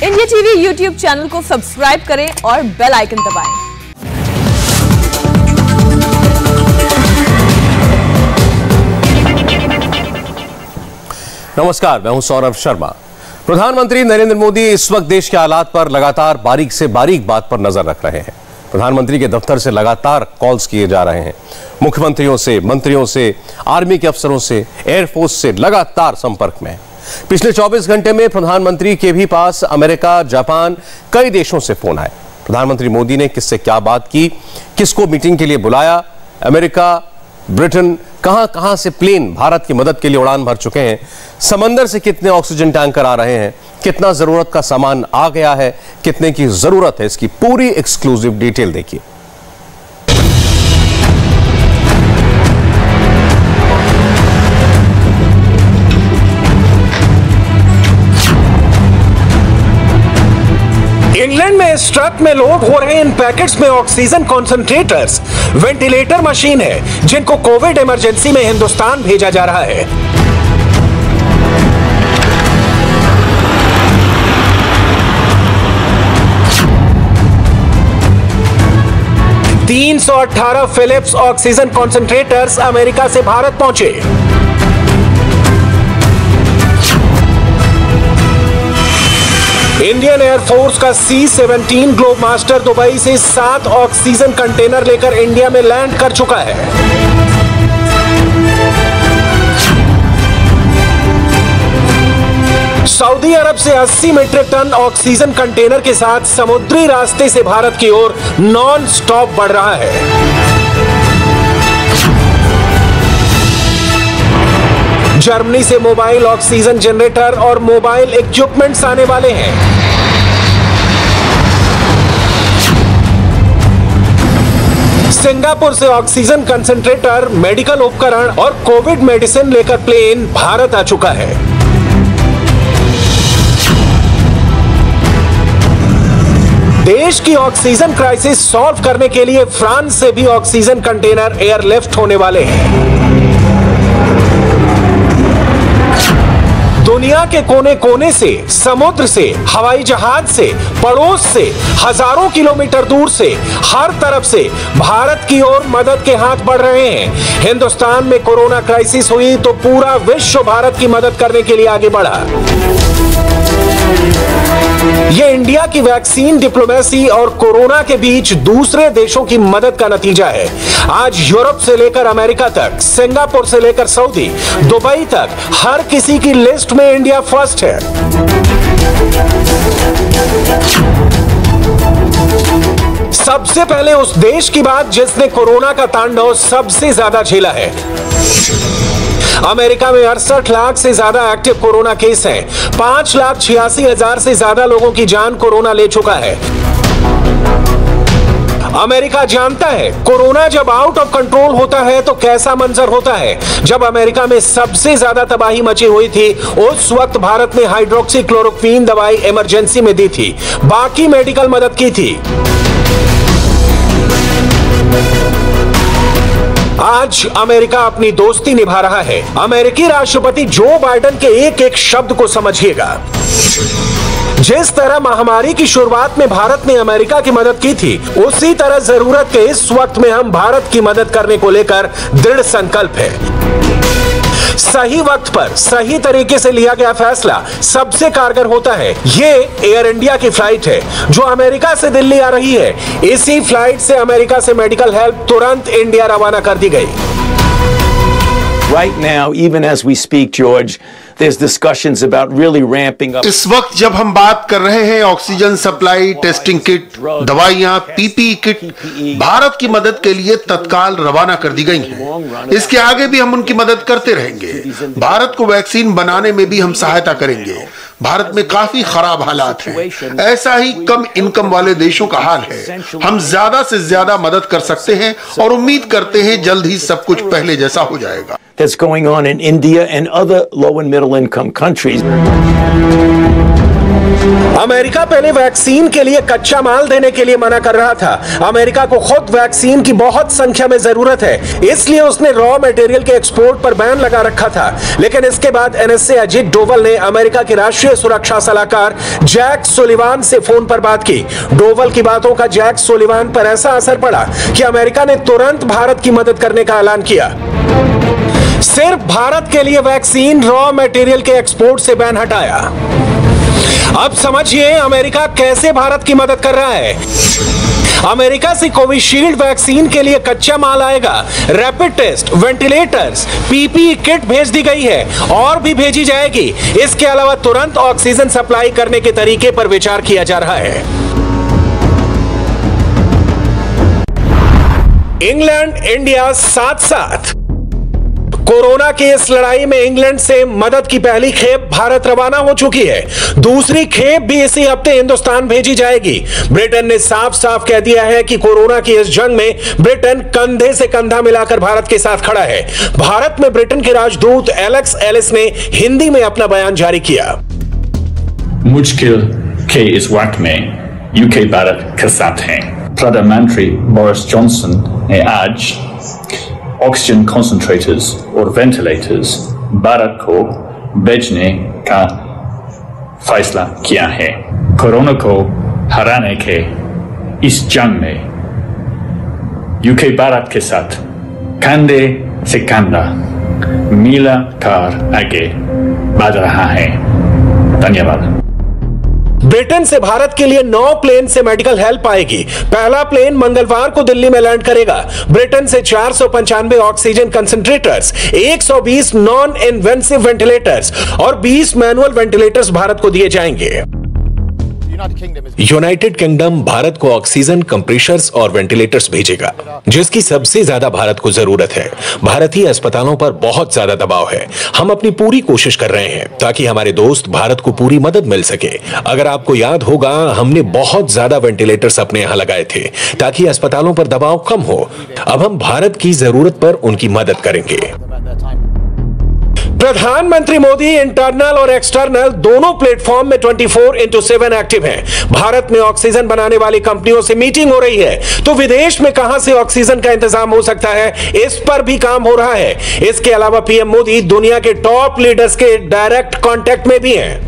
India TV YouTube channel को subscribe करें और बेल आइकन दबाएं। नमस्कार, मैं हूं सौरभ शर्मा। प्रधानमंत्री नरेंद्र मोदी इस वक्त देश के हालात पर लगातार बारीक से बारीक बात पर नजर रख रहे हैं। प्रधानमंत्री के दफ्तर से लगातार कॉल्स किए जा रहे हैं। मुख्यमंत्रियों से, मंत्रियों से, आर्मी के अफसरों से, एयरफोर्स से लगातार संपर्क में। पिछले 24 घंटे में प्रधानमंत्री के भी पास अमेरिका, जापान, कई देशों से फोन आए। प्रधानमंत्री मोदी ने किससे क्या बात की, किसको मीटिंग के लिए बुलाया, अमेरिका, ब्रिटेन, कहां से प्लेन भारत की मदद के लिए उड़ान भर चुके हैं, समंदर से कितने ऑक्सीजन टैंकर आ रहे हैं, कितना जरूरत का सामान आ गया है, कितने की जरूरत है, इसकी पूरी एक्सक्लूसिव डिटेल देखिए। इंग्लैंड में इस ट्रक में लोड हो रहे इन पैकेट्स में ऑक्सीजन कॉन्सेंट्रेटर्स, वेंटिलेटर मशीन है जिनको कोविड इमरजेंसी में हिंदुस्तान भेजा जा रहा है। $318 फिलिप्स ऑक्सीजन कॉन्सेंट्रेटर्स अमेरिका से भारत पहुंचे। इंडियन एयरफोर्स का C-17 ग्लोब मास्टर दुबई से 7 ऑक्सीजन कंटेनर लेकर इंडिया में लैंड कर चुका है। सऊदी अरब से 80 मीट्रिक टन ऑक्सीजन कंटेनर के साथ समुद्री रास्ते से भारत की ओर नॉन स्टॉप बढ़ रहा है। जर्मनी से मोबाइल ऑक्सीजन जनरेटर और मोबाइल इक्विपमेंट्स आने वाले हैं। सिंगापुर से ऑक्सीजन कंसंट्रेटर, मेडिकल उपकरण और कोविड मेडिसिन लेकर प्लेन भारत आ चुका है। देश की ऑक्सीजन क्राइसिस सॉल्व करने के लिए फ्रांस से भी ऑक्सीजन कंटेनर एयरलिफ्ट होने वाले हैं। दुनिया के कोने कोने से, समुद्र से, हवाई जहाज से, पड़ोस से, हजारों किलोमीटर दूर से, हर तरफ से भारत की ओर मदद के हाथ बढ़ रहे हैं। हिंदुस्तान में कोरोना क्राइसिस हुई तो पूरा विश्व भारत की मदद करने के लिए आगे बढ़ा। यह इंडिया की वैक्सीन डिप्लोमेसी और कोरोना के बीच दूसरे देशों की मदद का नतीजा है। आज यूरोप से लेकर अमेरिका तक, सिंगापुर से लेकर सऊदी, दुबई तक हर किसी की लिस्ट में इंडिया फर्स्ट है। सबसे पहले उस देश की बात जिसने कोरोना का तांडव सबसे ज्यादा झेला है। अमेरिका में 68 लाख से ज्यादा एक्टिव कोरोना केस हैं। 5,86,000 से ज्यादा लोगों की जान कोरोना ले चुका है। अमेरिका जानता है कोरोना जब आउट ऑफ कंट्रोल होता है तो कैसा मंजर होता है। जब अमेरिका में सबसे ज्यादा तबाही मची हुई थी उस वक्त भारत ने हाइड्रोक्सी क्लोरोक्वीन दवाई इमरजेंसी में दी थी, बाकी मेडिकल मदद की थी। आज अमेरिका अपनी दोस्ती निभा रहा है। अमेरिकी राष्ट्रपति जो बाइडेन के एक एक शब्द को समझिएगा। जिस तरह महामारी की शुरुआत में भारत ने अमेरिका की मदद की थी, उसी तरह जरूरत के इस वक्त में हम भारत की मदद करने को लेकर दृढ़ संकल्प है। सही वक्त पर सही तरीके से लिया गया फैसला सबसे कारगर होता है। ये एयर इंडिया की फ्लाइट है जो अमेरिका से दिल्ली आ रही है। इसी फ्लाइट से अमेरिका से मेडिकल हेल्प तुरंत इंडिया रवाना कर दी गई। Right now, even as we speak, George, there's discussions about really ramping up. इस वक्त जब हम बात कर रहे हैं ऑक्सीजन सप्लाई, टेस्टिंग किट, दवाइयां, पीपीई किट भारत की मदद के लिए तत्काल रवाना कर दी गई हैं। इसके आगे भी हम उनकी मदद करते रहेंगे। भारत को वैक्सीन बनाने में भी हम सहायता करेंगे। भारत में काफी खराब हालात हैं। ऐसा ही कम इनकम वाले देशों का हाल है। हम ज्यादा से ज्यादा मदद कर सकते हैं और उम्मीद करते हैं जल्द ही सब कुछ पहले जैसा हो जाएगा। That's going on in India and other low and middle income countries. America पहले वैक्सीन के लिए कच्चा माल देने के लिए मना कर रहा था। अमेरिका को खुद वैक्सीन की बहुत संख्या में जरूरत है, इसलिए उसने रॉ मटेरियल के एक्सपोर्ट पर बैन लगा रखा था। लेकिन इसके बाद एनएसए अजीत डोवल ने अमेरिका के राष्ट्रीय सुरक्षा सलाहकार जैक सुलिवान से फोन पर बात की। डोवल की बातों का जैक सुलिवान पर ऐसा असर पड़ा कि अमेरिका ने तुरंत भारत की मदद करने का ऐलान किया। सिर्फ भारत के लिए वैक्सीन रॉ मटेरियल के एक्सपोर्ट से बैन हटाया। अब समझिए अमेरिका कैसे भारत की मदद कर रहा है। अमेरिका से कोविशील्ड वैक्सीन के लिए कच्चा माल आएगा, rapid test, ventilators, PPE kit भेज दी गई है और भी भेजी जाएगी। इसके अलावा तुरंत ऑक्सीजन सप्लाई करने के तरीके पर विचार किया जा रहा है। इंग्लैंड इंडिया साथ-साथ। कोरोना की इस लड़ाई में इंग्लैंड से मदद की पहली खेप भारत रवाना हो चुकी है। दूसरी खेप भी इसी हफ्ते हिंदुस्तान भेजी जाएगी। ब्रिटेन ने साफ साफ कह दिया है कि कोरोना की इस जंग में ब्रिटेन कंधे से कंधा मिलाकर भारत के साथ खड़ा है। भारत में ब्रिटेन के राजदूत एलेक्स एलिस ने हिंदी में अपना बयान जारी किया। मुश्किल के इस वक्त में यूके भारत के साथ हैं। प्रधानमंत्री बोरिस जॉनसन ने आज ऑक्सीजन कंसंट्रेटर्स और वेंटिलेटर्स भारत को भेजने का फैसला किया है। कोरोना को हराने के इस जंग में यूके भारत के साथ कंधे से कंधा मिलाकर आगे बढ़ रहा है। धन्यवाद। ब्रिटेन से भारत के लिए 9 प्लेन से मेडिकल हेल्प आएगी। पहला प्लेन मंगलवार को दिल्ली में लैंड करेगा। ब्रिटेन से 495 oxygen concentrators, 120 non invasive ventilators और 20 मैनुअल वेंटिलेटर्स भारत को दिए जाएंगे। यूनाइटेड किंगडम भारत को ऑक्सीजन कंप्रेशर्स और वेंटिलेटर्स भेजेगा, जिसकी सबसे ज्यादा भारत को जरूरत है। भारतीय अस्पतालों पर बहुत ज्यादा दबाव है। हम अपनी पूरी कोशिश कर रहे हैं ताकि हमारे दोस्त भारत को पूरी मदद मिल सके। अगर आपको याद होगा, हमने बहुत ज्यादा वेंटिलेटर्स अपने यहां लगाए थे ताकि अस्पतालों पर दबाव कम हो। अब हम भारत की जरूरत पर उनकी मदद करेंगे। प्रधानमंत्री मोदी इंटरनल और एक्सटर्नल दोनों प्लेटफॉर्म में 24/7 एक्टिव हैं। भारत में ऑक्सीजन बनाने वाली कंपनियों से मीटिंग हो रही है, तो विदेश में कहां से ऑक्सीजन का इंतजाम हो सकता है, इस पर भी काम हो रहा है। इसके अलावा पीएम मोदी दुनिया के टॉप लीडर्स के डायरेक्ट कांटेक्ट में भी हैं।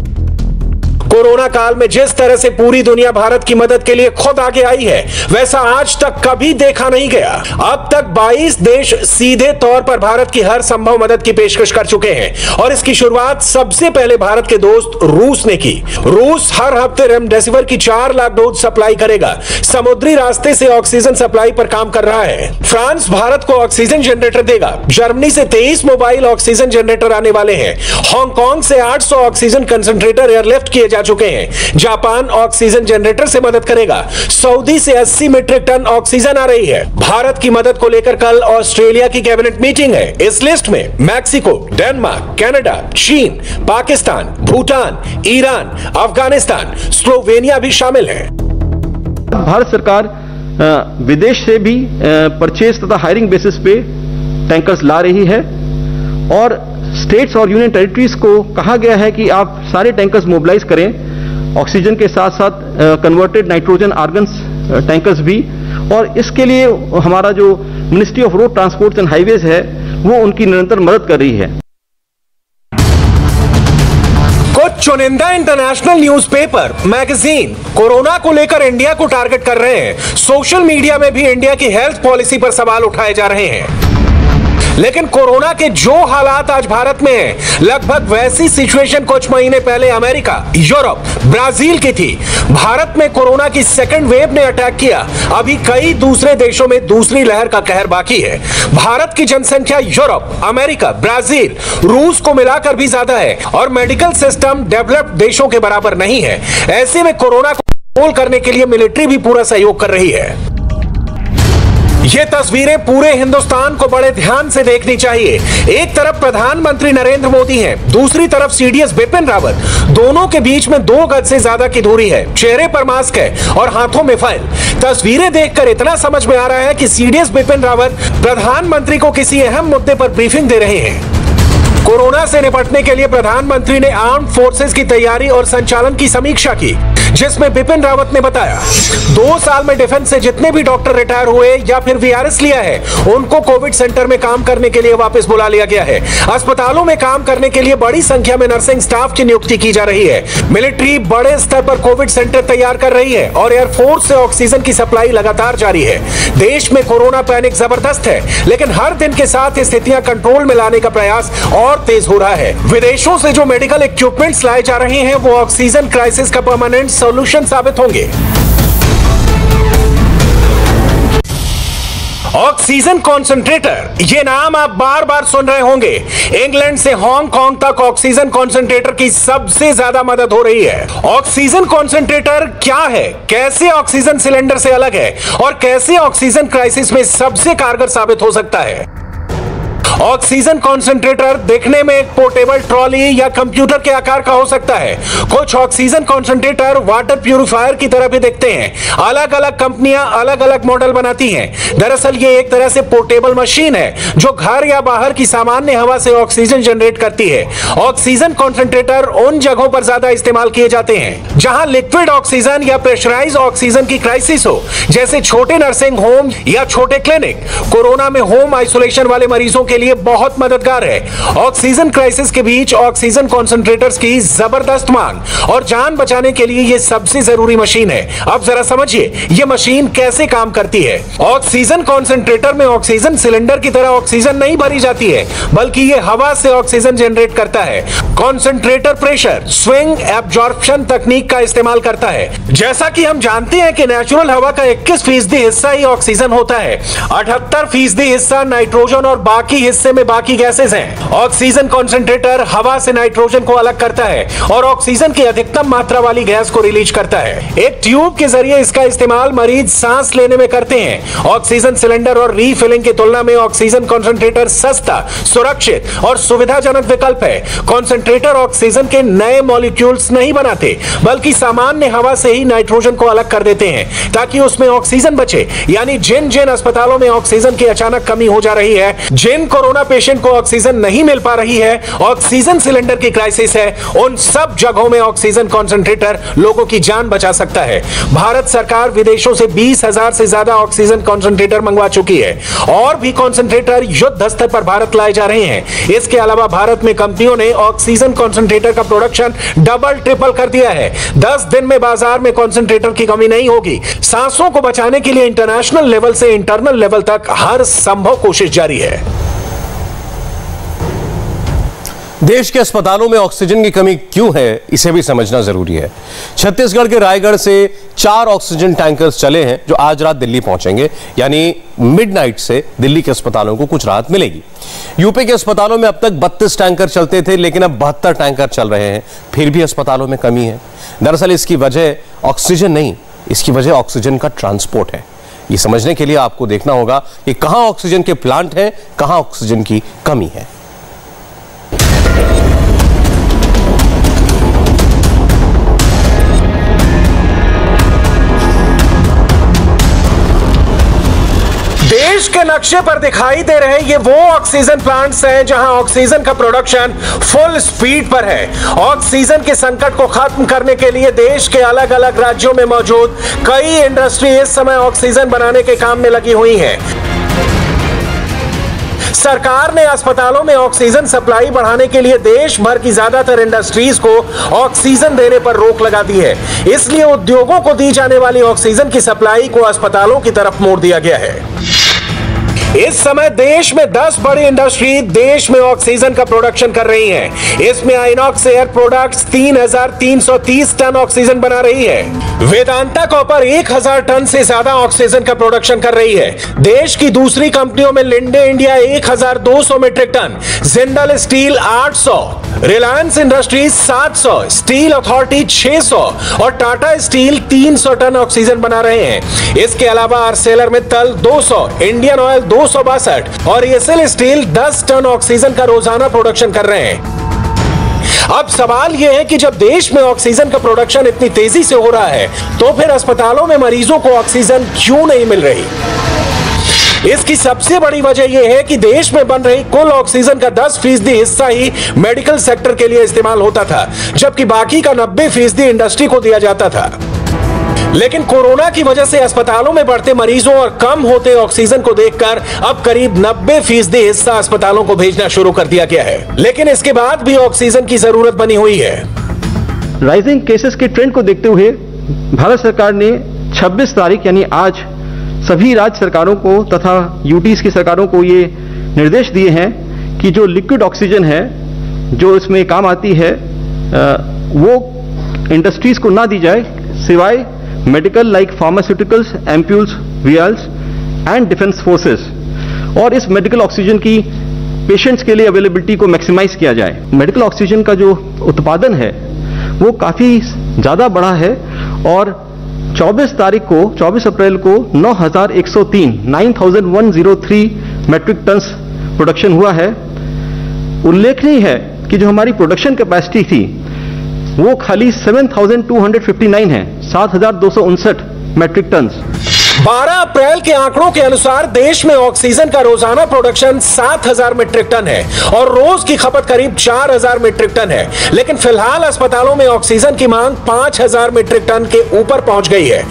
कोरोना काल में जिस तरह से पूरी दुनिया भारत की मदद के लिए खुद आगे आई है, वैसा आज तक कभी देखा नहीं गया। अब तक 22 देश सीधे तौर पर भारत की हर संभव मदद की पेशकश कर चुके हैं और इसकी शुरुआत सबसे पहले भारत के दोस्त रूस ने की। रूस हर हफ्ते रेमडेसिविर की 4 लाख डोज सप्लाई करेगा। समुद्री रास्ते से ऑक्सीजन सप्लाई पर काम कर रहा है। फ्रांस भारत को ऑक्सीजन जनरेटर देगा। जर्मनी से 23 मोबाइल ऑक्सीजन जनरेटर आने वाले हैं। हांगकांग से 800 ऑक्सीजन कंसंट्रेटर एयरलिफ्ट किए जा चुके हैं। जापान ऑक्सीजन जनरेटर से मदद करेगा। सऊदी से 80 मीट्रिक टन ऑक्सीजन आ रही है। भारत की मदद को लेकर कल ऑस्ट्रेलिया की कैबिनेट मीटिंग है। इस लिस्ट में मैक्सिको, डेनमार्क, कनाडा, चीन, पाकिस्तान, भूटान, ईरान, अफगानिस्तान, स्लोवेनिया भी शामिल है। भारत सरकार विदेश से भी परचेज तथा हायरिंग बेसिस पे टैंकर्स ला रही है और स्टेट्स और यूनियन टेरिटरीज को कहा गया है कि आप सारे टैंकर्स मोबिलाइज करें, ऑक्सीजन के साथ साथ कन्वर्टेड नाइट्रोजन आर्गन्स टैंकर्स भी। और इसके लिए हमारा जो ministry of road transport and highways है, वो उनकी निरंतर मदद कर रही है। कुछ चुनिंदा इंटरनेशनल न्यूज़पेपर, मैगजीन कोरोना को लेकर इंडिया को टारगेट कर रहे हैं। सोशल मीडिया में भी इंडिया की हेल्थ पॉलिसी पर सवाल उठाए जा रहे हैं। लेकिन कोरोना के जो हालात आज भारत में हैं, लगभग वैसी सिचुएशन कुछ महीने पहले अमेरिका, यूरोप, ब्राजील की थी। भारत में कोरोना की सेकंड वेव ने अटैक किया। अभी कई दूसरे देशों में दूसरी लहर का कहर बाकी है। भारत की जनसंख्या यूरोप, अमेरिका, ब्राजील, रूस को मिलाकर भी ज्यादा है और मेडिकल सिस्टम डेवलप्ड देशों के बराबर नहीं है। ऐसे में कोरोना को कंट्रोल करने के लिए मिलिट्री भी पूरा सहयोग कर रही है। ये तस्वीरें पूरे हिंदुस्तान को बड़े ध्यान से देखनी चाहिए। एक तरफ प्रधानमंत्री नरेंद्र मोदी हैं, दूसरी तरफ सीडीएस बिपिन रावत। दोनों के बीच में 2 गज से ज्यादा की दूरी है, चेहरे पर मास्क है और हाथों में फाइल। तस्वीरें देखकर इतना समझ में आ रहा है कि सीडीएस बिपिन रावत प्रधानमंत्री को किसी अहम मुद्दे पर ब्रीफिंग दे रहे हैं। कोरोना से निपटने के लिए प्रधानमंत्री ने आर्म्ड फोर्सेस की तैयारी और संचालन की समीक्षा की। जिसमें बिपिन रावत ने बताया 2 साल में डिफेंस से जितने भी डॉक्टर रिटायर हुए या फिर वीआरएस लिया है उनको कोविड सेंटर में काम करने के लिए वापस बुला लिया गया है। अस्पतालों में काम करने के लिए बड़ी संख्या में नर्सिंग स्टाफ की नियुक्ति की जा रही है। मिलिट्री बड़े स्तर पर कोविड सेंटर तैयार कर रही है और एयरफोर्स से ऑक्सीजन की सप्लाई लगातार जारी है। देश में कोरोना पैनिक जबरदस्त है, लेकिन हर दिन के साथ स्थितियां कंट्रोल में लाने का प्रयास और तेज हो रहा है। विदेशों से जो मेडिकल इक्विपमेंट्स लाए जा रहे हैं वो ऑक्सीजन क्राइसिस का परमानेंट सॉल्यूशन साबित होंगे। ऑक्सीजन कॉन्सेंट्रेटर, ये नाम आप बार बार सुन रहे होंगे। इंग्लैंड से हांगकांग तक ऑक्सीजन कॉन्सेंट्रेटर की सबसे ज्यादा मदद हो रही है। ऑक्सीजन कॉन्सेंट्रेटर क्या है, कैसे ऑक्सीजन सिलेंडर से अलग है और कैसे ऑक्सीजन क्राइसिस में सबसे कारगर साबित हो सकता है। ऑक्सीजन कॉन्सेंट्रेटर देखने में एक पोर्टेबल ट्रॉली या कंप्यूटर के आकार का हो सकता है। कुछ ऑक्सीजन कॉन्सेंट्रेटर वाटर प्यूरिफायर की तरह भी दिखते हैं। अलग अलग कंपनियां अलग अलग मॉडल बनाती हैं। दरअसल ये एक तरह से पोर्टेबल मशीन है जो घर या बाहर की सामान्य हवा से ऑक्सीजन जनरेट करती है। ऑक्सीजन कॉन्सेंट्रेटर उन जगहों पर ज्यादा इस्तेमाल किए जाते हैं जहां लिक्विड ऑक्सीजन या प्रेशराइज ऑक्सीजन की क्राइसिस हो, जैसे छोटे नर्सिंग होम या छोटे क्लिनिक। कोरोना में होम आइसोलेशन वाले मरीजों के लिए बहुत मददगार है। ऑक्सीजन क्राइसिस के बीच ऑक्सीजन कॉन्सेंट्रेटर्स की जबरदस्त मांग और जान बचाने के लिए यह सबसे जरूरी मशीन है। अब जरा समझिए यह मशीन कैसे काम करती है। ऑक्सीजन कॉन्सेंट्रेटर में ऑक्सीजन सिलेंडर की तरह ऑक्सीजन नहीं भरी जाती है, बल्कि यह हवा से ऑक्सीजन जनरेट करता है। कॉन्सेंट्रेटर प्रेशर स्विंग एब्जॉर्प्शन तकनीक का इस्तेमाल करता है। जैसा कि हम जानते हैं कि नेचुरल हवा का 21% हिस्सा ही ऑक्सीजन होता है, 78% हिस्सा नाइट्रोजन और बाकी हिस्से में बाकी गैसेस हैं। ऑक्सीजन कॉन्सेंट्रेटर हवा से नाइट्रोजन को अलग करता है और ऑक्सीजन की अधिकतम मात्रा वाली गैस को रिलीज करता है। एक ट्यूब के जरिए इसका इस्तेमाल मरीज सांस लेने में करते हैं। ऑक्सीजन सिलेंडर और रीफिलिंग की तुलना में ऑक्सीजन कॉन्सेंट्रेटर सस्ता, सुरक्षित और सुविधाजनक विकल्प है। कॉन्सेंट्रेटर ऑक्सीजन के नए मॉलिक्यूल्स नहीं बनाते, बल्कि सामान्य हवा से ही नाइट्रोजन को अलग कर देते हैं ताकि उसमें ऑक्सीजन बचे। यानी जिन जिन अस्पतालों में ऑक्सीजन की अचानक कमी हो जा रही है, जिन कोरोना पेशेंट को ऑक्सीजन नहीं मिल पा रही है, ऑक्सीजन सिलेंडर की क्राइसिस है, उन सब जगहों में ऑक्सीजन कॉन्सेंट्रेटर लोगों की जान बचा सकता है। भारत सरकार विदेशों से 20,000 से ज्यादा ऑक्सीजन कॉन्सेंट्रेटर मंगवा चुकी है और भी कॉन्सेंट्रेटर युद्ध स्तर पर भारत लाए जा रहे हैं। इसके अलावा भारत में कंपनियों ने ऑक्सीजन कॉन्सेंट्रेटर का प्रोडक्शन डबल ट्रिपल कर दिया है। 10 दिन में बाजार में कॉन्सेंट्रेटर की कमी नहीं होगी। सांसों को बचाने के लिए इंटरनेशनल लेवल से इंटरनल लेवल तक हर संभव कोशिश जारी है। देश के अस्पतालों में ऑक्सीजन की कमी क्यों है, इसे भी समझना जरूरी है। छत्तीसगढ़ के रायगढ़ से 4 ऑक्सीजन टैंकर्स चले हैं जो आज रात दिल्ली पहुंचेंगे, यानी मिडनाइट से दिल्ली के अस्पतालों को कुछ राहत मिलेगी। यूपी के अस्पतालों में अब तक 32 टैंकर चलते थे, लेकिन अब 72 टैंकर चल रहे हैं, फिर भी अस्पतालों में कमी है। दरअसल इसकी वजह ऑक्सीजन नहीं, इसकी वजह ऑक्सीजन का ट्रांसपोर्ट है। ये समझने के लिए आपको देखना होगा कि कहां ऑक्सीजन के प्लांट हैं, कहां ऑक्सीजन की कमी है। देश के नक्शे पर दिखाई दे रहे ये वो ऑक्सीजन प्लांट्स हैं जहां ऑक्सीजन का प्रोडक्शन फुल स्पीड पर है। ऑक्सीजन के संकट को खत्म करने के लिए देश के अलग अलग राज्यों में मौजूद कई इंडस्ट्री इस समय ऑक्सीजन बनाने के काम में लगी हुई हैं। सरकार ने अस्पतालों में ऑक्सीजन सप्लाई बढ़ाने के लिए देश भर की ज्यादातर इंडस्ट्रीज को ऑक्सीजन देने पर रोक लगा दी है। इसलिए उद्योगों को दी जाने वाली ऑक्सीजन की सप्लाई को अस्पतालों की तरफ मोड़ दिया गया है। इस समय देश में 10 बड़ी इंडस्ट्री देश में ऑक्सीजन का प्रोडक्शन कर रही हैं। इसमें आइनॉक्स एयर प्रोडक्ट्स 3,330 टन ऑक्सीजन बना रही है। वेदांता कॉपर 1,000 टन से ज्यादा ऑक्सीजन का प्रोडक्शन कर रही है। देश की दूसरी कंपनियों में Linde India 1,200 metric ton, Jindal Steel 800, Reliance Industries 700, Steel Authority 600 और टाटा स्टील 300 टन ऑक्सीजन बना रहे हैं। इसके अलावा आर्सेलर मित्तल 200, इंडियन ऑयल 262 और एसएल स्टील 10 टन ऑक्सीजन का रोजाना प्रोडक्शन कर रहे हैं। अब सवाल यह है कि जब देश में ऑक्सीजन का प्रोडक्शन इतनी तेजी से हो रहा है, तो फिर अस्पतालों में मरीजों को ऑक्सीजन क्यों नहीं मिल रही? इसकी सबसे बड़ी वजह यह है कि देश में बन रही कुल ऑक्सीजन का 10% हिस्सा ही मेडिकल सेक्टर के लिए इस्तेमाल होता था, जबकि बाकी का 90% इंडस्ट्री को दिया जाता था। लेकिन कोरोना की वजह से अस्पतालों में बढ़ते मरीजों और कम होते ऑक्सीजन को देखकर अब करीब 90% हिस्सा अस्पतालों को भेजना शुरू कर दिया गया है। लेकिन इसके बाद भी ऑक्सीजन की जरूरत बनी हुई है। राइजिंग केसेस के ट्रेंड को देखते हुए भारत सरकार ने 26 तारीख यानी आज सभी राज्य सरकारों को तथा यूटीज की सरकारों को ये निर्देश दिए हैं कि जो लिक्विड ऑक्सीजन है जो इसमें काम आती है वो इंडस्ट्रीज को ना दी जाए, सिवाय medical like pharmaceuticals, ampoules, vials and defence forces. और इस मेडिकल ऑक्सीजन की पेशेंट्स के लिए अवेलेबिलिटी को मैक्सिमाइज किया जाए। मेडिकल ऑक्सीजन का जो उत्पादन है वो काफी ज्यादा बढ़ा है और 24 अप्रैल को 9,103 मेट्रिक टन प्रोडक्शन हुआ है। उल्लेखनीय है कि जो हमारी प्रोडक्शन कैपेसिटी थी वो खाली 7,259 है, 7,259 मेट्रिक टन। 12 अप्रैल के आंकड़ों के अनुसार देश में ऑक्सीजन का रोजाना प्रोडक्शन 7,000 मीट्रिक टन है और रोज की खपत करीब 4,000 मीट्रिक टन है। लेकिन फिलहाल अस्पतालों में ऑक्सीजन की मांग 5,000 मीट्रिक टन के ऊपर पहुंच गई है।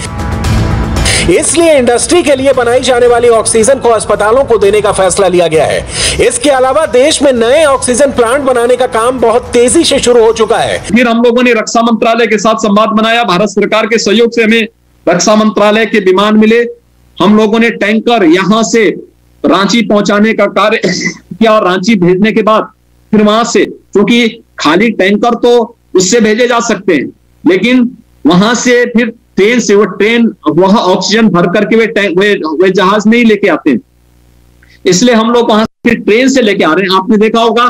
इसलिए इंडस्ट्री के लिए बनाई जाने वाली ऑक्सीजन को अस्पतालों को देने का फैसला लिया गया है। इसके अलावा देश में नए ऑक्सीजन प्लांट बनाने का काम बहुत तेजी से शुरू हो चुका है। फिर हम लोगों ने रक्षा मंत्रालय के साथ संवाद बनाया। भारत सरकार के सहयोग से हमें रक्षा मंत्रालय के विमान मिले। हम लोगों ने टैंकर यहां से रांची पहुंचाने का कार्य किया और रांची भेजने के बाद फिर वहां से, क्योंकि खाली टैंकर तो उससे भेजे जा सकते हैं, लेकिन वहां से फिर ट्रेन से वह ऑक्सीजन भर करके वे जहाज नहीं लेके आते हैं, इसलिए हम लोग वहां से ट्रेन से लेके आ रहे हैं। आपने देखा होगा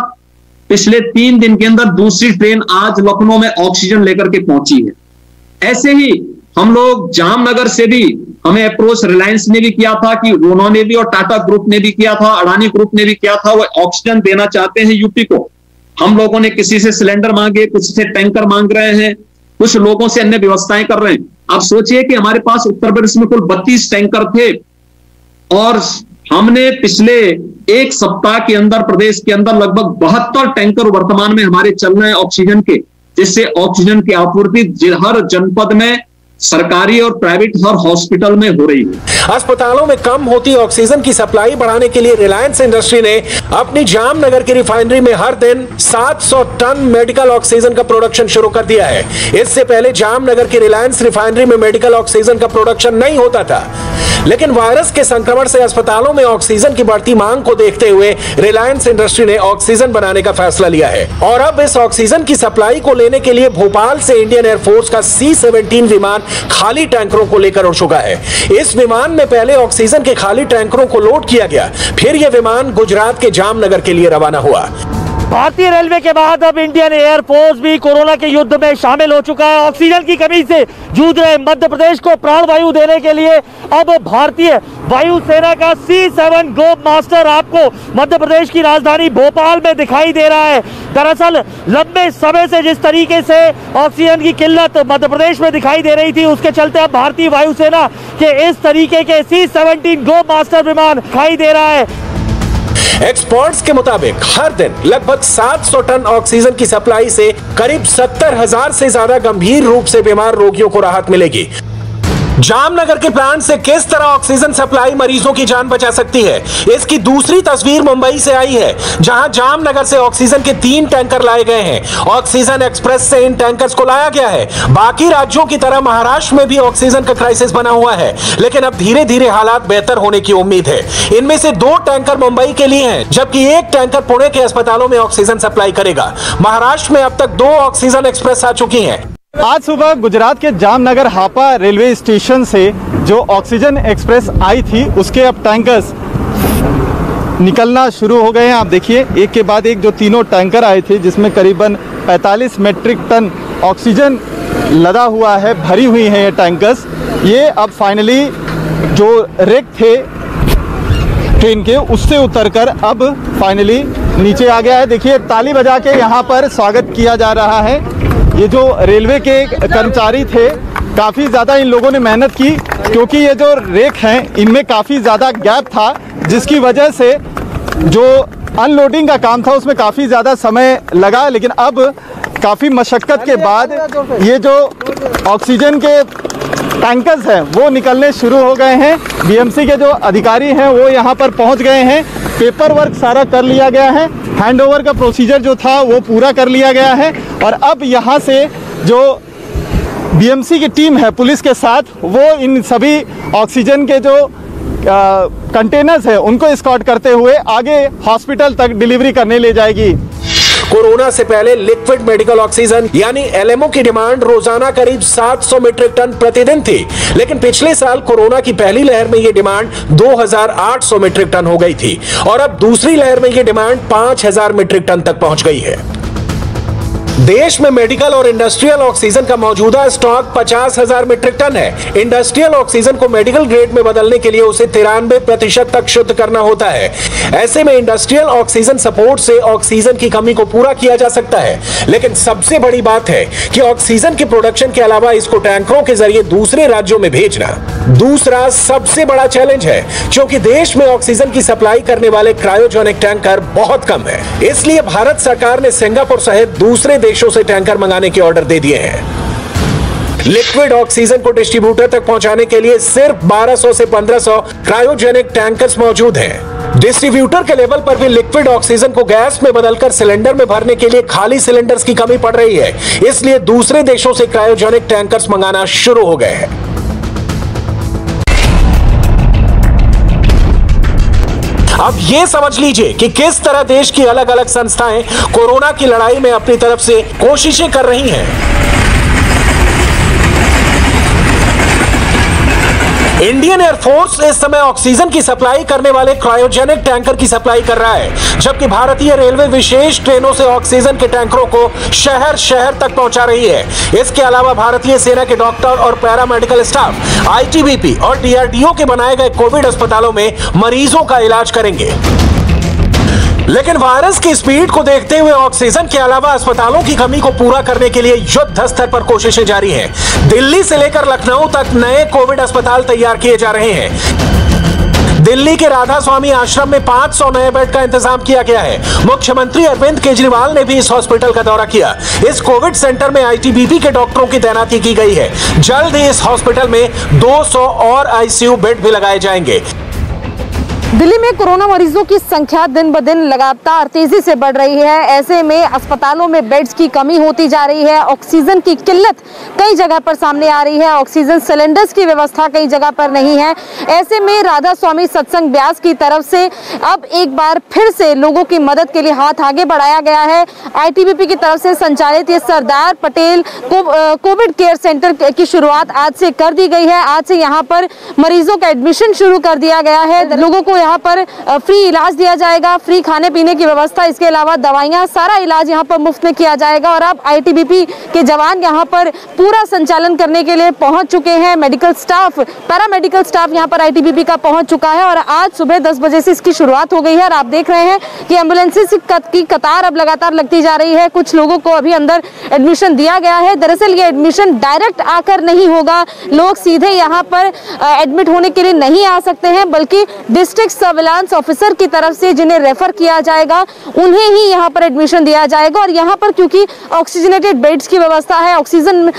पिछले 3 दिन के अंदर दूसरी ट्रेन आज लखनऊ में ऑक्सीजन लेकर के पहुंची है। ऐसे ही हम लोग जामनगर से भी हमें अप्रोच रिलायंस ने भी किया था, कि उन्होंने भी और टाटा ग्रुप ने भी किया था, अडानी ग्रुप ने भी किया था। वो ऑक्सीजन देना चाहते हैं यूपी को। हम लोगों ने किसी से सिलेंडर मांगे, कुछ से टैंकर मांग रहे हैं, कुछ लोगों से अन्य व्यवस्थाएं कर रहे हैं। आप सोचिए कि हमारे पास उत्तर प्रदेश में कुल 32 टैंकर थे और हमने पिछले 1 सप्ताह के अंदर प्रदेश के अंदर लगभग 72 टैंकर वर्तमान में हमारे चल रहे हैं ऑक्सीजन के, जिससे ऑक्सीजन की आपूर्ति हर जनपद में सरकारी और प्राइवेट हर हॉस्पिटल में हो रही है। अस्पतालों में कम होती ऑक्सीजन की सप्लाई बढ़ाने के लिए रिलायंस इंडस्ट्री ने अपनी जामनगर की रिफाइनरी में हर दिन 700 टन मेडिकल ऑक्सीजन का प्रोडक्शन शुरू कर दिया है। इससे पहले जामनगर की रिलायंस रिफाइनरी में मेडिकल ऑक्सीजन का प्रोडक्शन नहीं होता था, लेकिन वायरस के संक्रमण से अस्पतालों में ऑक्सीजन की बढ़ती मांग को देखते हुए रिलायंस इंडस्ट्री ने ऑक्सीजन बनाने का फैसला लिया है। और अब इस ऑक्सीजन की सप्लाई को लेने के लिए भोपाल से इंडियन एयरफोर्स का C-17 विमान खाली टैंकरों को लेकर उड़ चुका है। इस विमान में पहले ऑक्सीजन के खाली टैंकरों को लोड किया गया, फिर यह विमान गुजरात के जामनगर के लिए रवाना हुआ। भारतीय रेलवे के बाद अब इंडियन एयरफोर्स भी कोरोना के युद्ध में शामिल हो चुका है। ऑक्सीजन की कमी से जूझ रहे मध्य प्रदेश को प्राणवायु देने के लिए अब भारतीय वायुसेना का C-7 ग्लोब मास्टर आपको मध्य प्रदेश की राजधानी भोपाल में दिखाई दे रहा है। दरअसल लंबे समय से जिस तरीके से ऑक्सीजन की किल्लत मध्य प्रदेश में दिखाई दे रही थी, उसके चलते अब भारतीय वायुसेना के इस तरीके के C-17 ग्लोब मास्टर विमान दिखाई दे रहा है। एक्सपर्ट्स के मुताबिक हर दिन लगभग 700 टन ऑक्सीजन की सप्लाई से करीब 70,000 से ज्यादा गंभीर रूप से बीमार रोगियों को राहत मिलेगी। जामनगर के प्लांट से किस तरह ऑक्सीजन सप्लाई मरीजों की जान बचा सकती है, इसकी दूसरी तस्वीर मुंबई से आई है, जहां जामनगर से ऑक्सीजन के 3 टैंकर लाए गए हैं। ऑक्सीजन एक्सप्रेस से इन टैंकर्स को लाया गया है। बाकी राज्यों की तरह महाराष्ट्र में भी ऑक्सीजन का क्राइसिस बना हुआ है, लेकिन अब धीरे धीरे हालात बेहतर होने की उम्मीद है। इनमें से 2 टैंकर मुंबई के लिए हैं, जबकि 1 टैंकर पुणे के अस्पतालों में ऑक्सीजन सप्लाई करेगा। महाराष्ट्र में अब तक 2 ऑक्सीजन एक्सप्रेस आ चुकी हैं। आज सुबह गुजरात के जामनगर हापा रेलवे स्टेशन से जो ऑक्सीजन एक्सप्रेस आई थी, उसके अब टैंकर्स निकलना शुरू हो गए हैं। आप देखिए एक के बाद एक जो तीनों टैंकर आए थे, जिसमें करीबन 45 मेट्रिक टन ऑक्सीजन लदा हुआ है, भरी हुई हैं ये टैंकर्स। ये अब फाइनली जो रेक थे ट्रेन के, उससे उतरकर अब फाइनली नीचे आ गया है। देखिए ताली बजा के यहाँ पर स्वागत किया जा रहा है। ये जो रेलवे के कर्मचारी थे, काफ़ी ज़्यादा इन लोगों ने मेहनत की, क्योंकि ये जो रेक हैं इनमें काफ़ी ज़्यादा गैप था, जिसकी वजह से जो अनलोडिंग का काम था उसमें काफ़ी ज़्यादा समय लगा, लेकिन अब काफ़ी मशक्क़त के बाद ये जो ऑक्सीजन के टैंकर्स हैं वो निकलने शुरू हो गए हैं। बीएमसी के जो अधिकारी हैं वो यहाँ पर पहुँच गए हैं, पेपर वर्क सारा कर लिया गया है, हैंडओवर का प्रोसीजर जो था वो पूरा कर लिया गया है और अब यहाँ से जो बीएमसी की टीम है पुलिस के साथ, वो इन सभी ऑक्सीजन के जो कंटेनर्स है उनको एस्कॉर्ट करते हुए आगे हॉस्पिटल तक डिलीवरी करने ले जाएगी। कोरोना से पहले लिक्विड मेडिकल ऑक्सीजन यानी एलएमओ की डिमांड रोजाना करीब 700 मीट्रिक टन प्रतिदिन थी, लेकिन पिछले साल कोरोना की पहली लहर में यह डिमांड 2800 मीट्रिक टन हो गई थी और अब दूसरी लहर में यह डिमांड 5000 मीट्रिक टन तक पहुंच गई है। देश में मेडिकल और इंडस्ट्रियल ऑक्सीजन का मौजूदा स्टॉक 50,000 मीट्रिक टन है। इंडस्ट्रियल ऑक्सीजन को मेडिकल ग्रेड में बदलने के लिए उसे 93% तक शुद्ध करना होता है। ऐसे में इंडस्ट्रियल ऑक्सीजन सपोर्ट से ऑक्सीजन की कमी को पूरा किया जा सकता है, लेकिन सबसे बड़ी बात है कि ऑक्सीजन के प्रोडक्शन के अलावा इसको टैंकरों के जरिए दूसरे राज्यों में भेजना दूसरा सबसे बड़ा चैलेंज है, क्योंकि देश में ऑक्सीजन की सप्लाई करने वाले क्रायोजेनिक टैंकर बहुत कम है। इसलिए भारत सरकार ने सिंगापुर सहित दूसरे देशों से टैंकर मंगाने के ऑर्डर दे दिए हैं। लिक्विड ऑक्सीजन को डिस्ट्रीब्यूटर तक पहुंचाने के लिए सिर्फ 1200 से 1500 क्रायोजेनिक टैंकर्स मौजूद हैं। डिस्ट्रीब्यूटर के लेवल पर भी लिक्विड ऑक्सीजन को गैस में बदलकर सिलेंडर में भरने के लिए खाली सिलेंडर्स की कमी पड़ रही है, इसलिए दूसरे देशों से क्रायोजेनिक टैंकर्स मंगाना शुरू हो गए हैं। अब यह समझ लीजिए कि किस तरह देश की अलग अलग संस्थाएं कोरोना की लड़ाई में अपनी तरफ से कोशिशें कर रही हैं। इंडियन एयरफोर्स इस समय ऑक्सीजन की सप्लाई करने वाले क्रायोजेनिक टैंकर की सप्लाई कर रहा है, जबकि भारतीय रेलवे विशेष ट्रेनों से ऑक्सीजन के टैंकरों को शहर शहर तक पहुंचा रही है। इसके अलावा भारतीय सेना के डॉक्टर और पैरामेडिकल स्टाफ आईटीबीपी और डीआरडीओ के बनाए गए कोविड अस्पतालों में मरीजों का इलाज करेंगे। लेकिन वायरस की स्पीड को देखते हुए ऑक्सीजन के अलावा अस्पतालों की कमी को पूरा करने के लिए युद्ध स्तर पर कोशिशें जारी हैं। दिल्ली से लेकर लखनऊ तक नए कोविड अस्पताल तैयार किए जा रहे हैं। दिल्ली के राधा स्वामी आश्रम में 500 नए बेड का इंतजाम किया गया है। मुख्यमंत्री अरविंद केजरीवाल ने भी इस हॉस्पिटल का दौरा किया। इस कोविड सेंटर में आईटीबीपी के डॉक्टरों की तैनाती की गई है। जल्द ही इस हॉस्पिटल में 200 और आईसीयू बेड भी लगाए जाएंगे। दिल्ली में कोरोना मरीजों की संख्या दिन ब दिन लगातार तेजी से बढ़ रही है। ऐसे में अस्पतालों में बेड्स की कमी होती जा रही है। ऑक्सीजन की किल्लत कई जगह पर सामने आ रही है। ऑक्सीजन सिलेंडर्स की व्यवस्था कई जगह पर नहीं है। ऐसे में राधा स्वामी सत्संग ब्यास की तरफ से अब एक बार फिर से लोगों की मदद के लिए हाथ आगे बढ़ाया गया है। आईटीबीपी की तरफ से संचालित ये Sardar Patel Covid care centre की शुरुआत आज से कर दी गई है। आज से यहाँ पर मरीजों का एडमिशन शुरू कर दिया गया है। लोगों को यहाँ पर फ्री इलाज दिया जाएगा, फ्री खाने पीने की व्यवस्था, इसके अलावा दवाइयाँ, सारा इलाज यहाँ पर मुफ्त में किया जाएगा। और अब आईटीबीपी के जवान यहाँ पर पूरा संचालन करने के लिए पहुंच चुके हैं। मेडिकल स्टाफ, पैरामेडिकल स्टाफ यहाँ पर आईटीबीपी का पहुंच चुका है और आज सुबह 10 बजे से इसकी शुरुआत हो गई है। और आप देख रहे हैं कि एम्बुलेंसेस की कतार अब लगातार लगती जा रही है। कुछ लोगों को अभी अंदर एडमिशन दिया गया है। दरअसल ये एडमिशन डायरेक्ट आकर नहीं होगा, लोग सीधे यहाँ पर एडमिट होने के लिए नहीं आ सकते हैं, बल्कि डिस्ट्रिक्ट सर्विलांस ऑफिसर की तरफ से जिन्हें रेफर किया जाएगा उन्हें ही यहाँ पर एडमिशन दिया जाएगा। और यहाँ पर क्योंकि ऑक्सीजनेटेड बेड्स की व्यवस्था है, ऑक्सीजन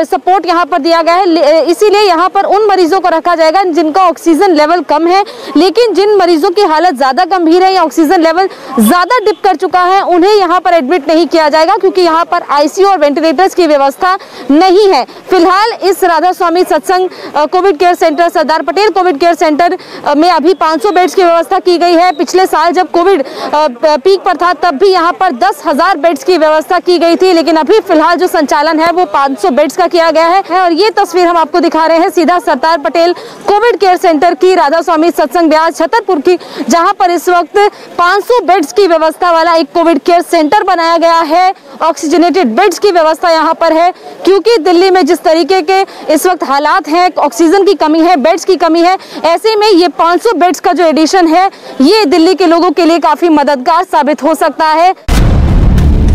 सपोर्ट यहाँ पर दिया गया है, इसीलिए यहाँ पर उन मरीजों को रखा जाएगा जिनका ऑक्सीजन लेवल कम है। लेकिन जिन मरीजों की हालत ज्यादा गंभीर है या ऑक्सीजन लेवल ज्यादा डिप कर चुका है, उन्हें यहाँ पर एडमिट नहीं किया जाएगा, क्योंकि यहाँ पर आईसीयू और वेंटिलेटर्स की व्यवस्था नहीं है। फिलहाल इस राधा स्वामी सत्संग Covid care centre, Sardar Patel Covid care centre में अभी 500 बेड्स की व्यवस्था की गई है। पिछले साल जब कोविड पीक पर था तब भी यहाँ पर 10,000 बेड्स की व्यवस्था की गई थी, लेकिन अभी फिलहाल जो संचालन है वो 500 बेड्स का किया गया है। और ये तस्वीर हम आपको दिखा रहे हैं सीधा Sardar Patel Covid care centre की, राधा स्वामी सत्संग ब्यास छतरपुर की, जहाँ पर इस वक्त 500 बेड्स की व्यवस्था वाला एक कोविड केयर सेंटर बनाया गया है। ऑक्सीजनेटेड बेड्स की व्यवस्था यहाँ पर है, क्योंकि दिल्ली में जिस तरीके के इस वक्त हालात हैं, ऑक्सीजन की कमी है, बेड्स की कमी है, ऐसे में ये 500 बेड्स का जो एडिशन है ये दिल्ली के लोगों के लिए काफी मददगार साबित हो सकता है।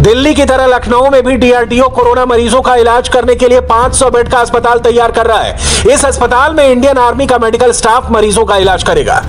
दिल्ली की तरह लखनऊ में भी डीआरडीओ कोरोना मरीजों का इलाज करने के लिए 500 बेड का अस्पताल तैयार कर रहा है। इस अस्पताल में इंडियन आर्मी का मेडिकल स्टाफ मरीजों का इलाज करेगा।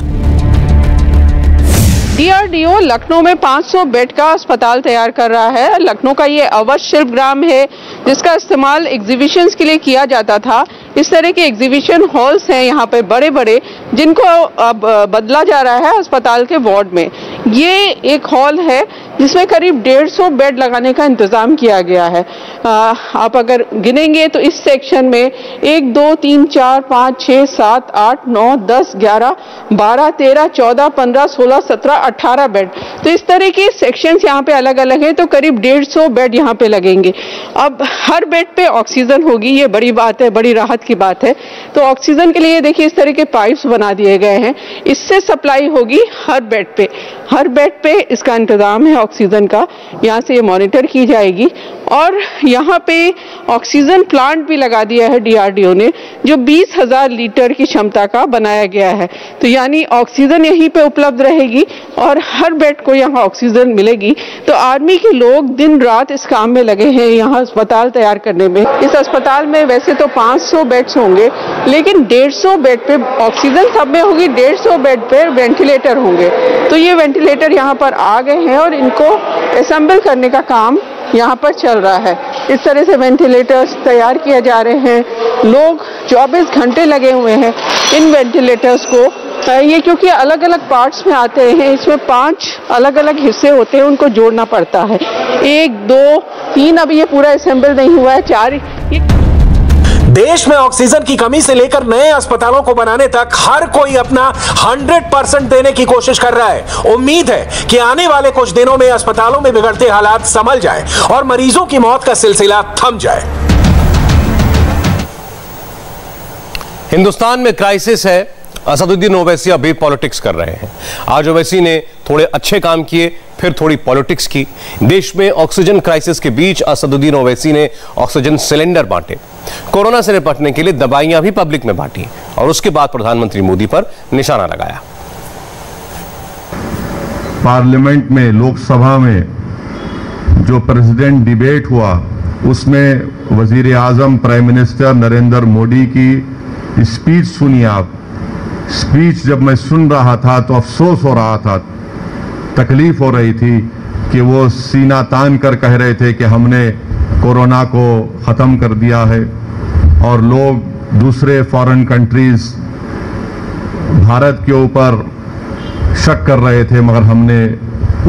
डीआरडीओ लखनऊ में 500 बेड का अस्पताल तैयार कर रहा है। लखनऊ का ये अवध शिल्पग्राम है जिसका इस्तेमाल एग्जीबिशंस के लिए किया जाता था। इस तरह के एग्जीबिशन हॉल्स हैं यहाँ पे बड़े बड़े, जिनको अब बदला जा रहा है अस्पताल के वार्ड में। ये एक हॉल है जिसमें करीब 150 बेड लगाने का इंतजाम किया गया है। आप अगर गिनेंगे तो इस सेक्शन में 1 2 3 4 5 6 7 8 9 10 11 12 13 14 15 16 17 18 बेड, तो इस तरह के सेक्शंस यहाँ पे अलग अलग हैं। तो करीब 150 बेड यहाँ पे लगेंगे। अब हर बेड पे ऑक्सीजन होगी, ये बड़ी बात है, बड़ी राहत की बात है। तो ऑक्सीजन के लिए देखिए इस तरह के पाइप्स बना दिए गए हैं, इससे सप्लाई होगी हर बेड पे। हर बेड पे इसका इंतजाम है ऑक्सीजन का, यहाँ से ये मॉनिटर की जाएगी। और यहाँ पे ऑक्सीजन प्लांट भी लगा दिया है डीआरडीओ ने, जो 20,000 लीटर की क्षमता का बनाया गया है। तो यानी ऑक्सीजन यहीं पे उपलब्ध रहेगी और हर बेड को यहाँ ऑक्सीजन मिलेगी। तो आर्मी के लोग दिन रात इस काम में लगे हैं यहाँ अस्पताल तैयार करने में। इस अस्पताल में वैसे तो 500 बेड्स होंगे, लेकिन 150 बेड पे ऑक्सीजन सब में होगी, 150 बेड पे वेंटिलेटर होंगे। तो ये वेंटिलेटर यहाँ पर आ गए हैं और इनको असेंबल करने का काम यहाँ पर चल रहा है। इस तरह से वेंटिलेटर्स तैयार किए जा रहे हैं। लोग 24 घंटे लगे हुए हैं इन वेंटिलेटर्स को। ये क्योंकि अलग अलग पार्ट्स में आते हैं, इसमें 5 अलग अलग हिस्से होते हैं, उनको जोड़ना पड़ता है। 1 2 3 अभी ये पूरा असेंबल नहीं हुआ है, 4। देश में ऑक्सीजन की कमी से लेकर नए अस्पतालों को बनाने तक हर कोई अपना 100% देने की कोशिश कर रहा है। उम्मीद है कि आने वाले कुछ दिनों में अस्पतालों में बिगड़ते हालात संभल जाए और मरीजों की मौत का सिलसिला थम जाए। हिंदुस्तान में क्राइसिस है। असदुद्दीन ओवैसी अभी पॉलिटिक्स कर रहे हैं। आज ओवैसी ने थोड़े अच्छे काम किए, फिर थोड़ी पॉलिटिक्स की। देश में ऑक्सीजन क्राइसिस के बीच असदुद्दीन ओवैसी ने ऑक्सीजन सिलेंडर बांटे, कोरोना से निपटने के लिए दवाइयां भी पब्लिक में बांटी और उसके बाद प्रधानमंत्री मोदी पर निशाना लगाया। पार्लियामेंट में, लोकसभा में जो प्रेसिडेंट डिबेट हुआ, उसमें वजीर आजम प्राइम मिनिस्टर नरेंद्र मोदी की स्पीच सुनी आप। स्पीच जब मैं सुन रहा था तो अफसोस हो रहा था, तकलीफ हो रही थी कि वो सीना तान कर कह रहे थे कि हमने कोरोना को ख़त्म कर दिया है, और लोग दूसरे फॉरेन कंट्रीज भारत के ऊपर शक कर रहे थे, मगर हमने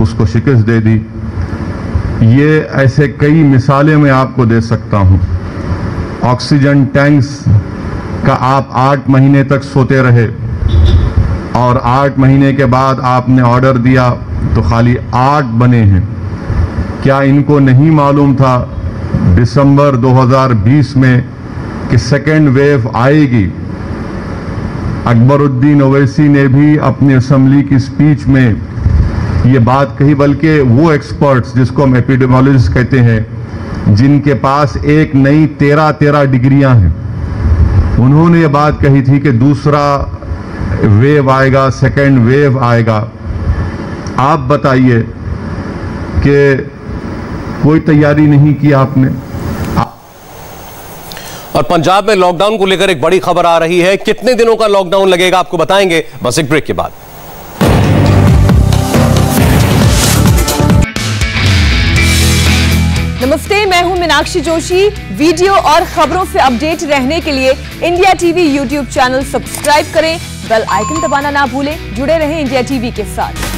उसको शिकस्त दे दी। ये ऐसे कई मिसालें मैं आपको दे सकता हूँ। ऑक्सीजन टैंक्स का आप 8 महीने तक सोते रहे और 8 महीने के बाद आपने ऑर्डर दिया तो खाली 8 बने हैं। क्या इनको नहीं मालूम था दिसंबर 2020 में कि सेकेंड वेव आएगी? अकबरुद्दीन ओवैसी ने भी अपनी असेंबली की स्पीच में ये बात कही, बल्कि वो एक्सपर्ट्स जिसको हम एपिडेमियोलॉजिस्ट कहते हैं, जिनके पास एक नई 13 डिग्रियां हैं, उन्होंने ये बात कही थी कि दूसरा वेव आएगा, सेकेंड वेव आएगा। आप बताइए कि कोई तैयारी नहीं की आपने। और पंजाब में लॉकडाउन को लेकर एक बड़ी खबर आ रही है। कितने दिनों का लॉकडाउन लगेगा आपको बताएंगे, बस एक ब्रेक के बाद। नमस्ते, मैं हूं मीनाक्षी जोशी। वीडियो और खबरों से अपडेट रहने के लिए India TV YouTube channel subscribe करें, बेल आइकन दबाना ना भूलें। जुड़े रहें इंडिया टीवी के साथ।